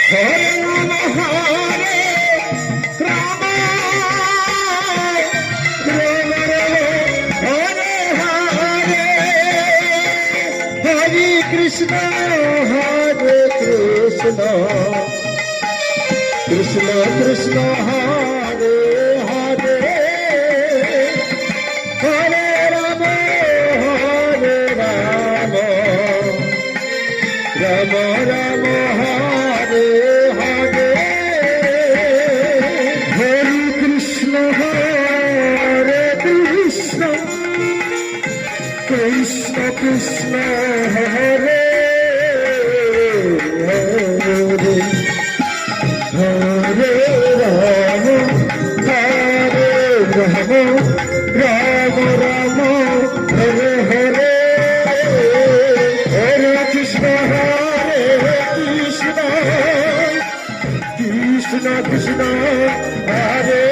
Hare Ram Hare Ram Ram Ram Hare Hare Hare Krishna Krishna Krishna Hare Hare Hare Ram Ram Ram Hare Hare Hare Krishna Krishna Krishna Hare Hare Hare Ram Ram Ram Hare Hare Hare Krishna Krishna Krishna Krishna Hare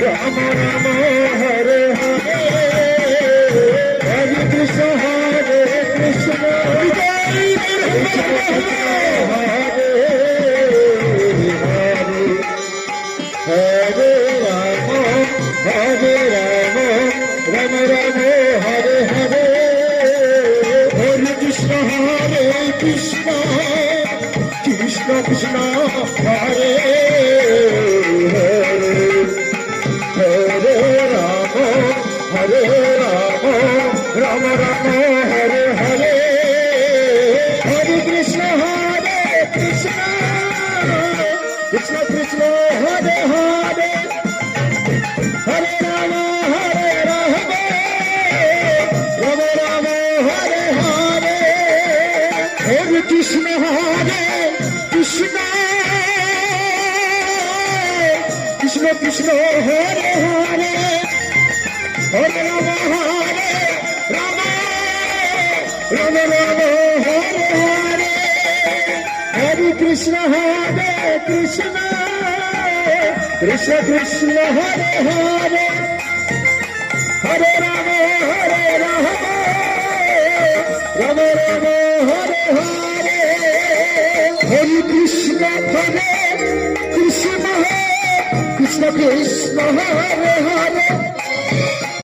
Ram Ram Hare Hare Hare Krishna Krishna Hare Hare Ram Ram Ram Hare Hare Hare Krishna Krishna Krishna Krishna Hare Hare Ram Ram Ram Hare Hare Hare Krishna Krishna Krishna Hare Hare Hare Ram Ram Ram Hare Hare Hare Krishna Krishna Krishna Krishna Hare Hare Hare Ram Ram Ram Hare Hare Hare Krishna Krishna Krishna Krishna Hare Hare Hare Ram Ram Ram Hare Hare Hare Krishna Krishna Krishna Krishna Hare Hare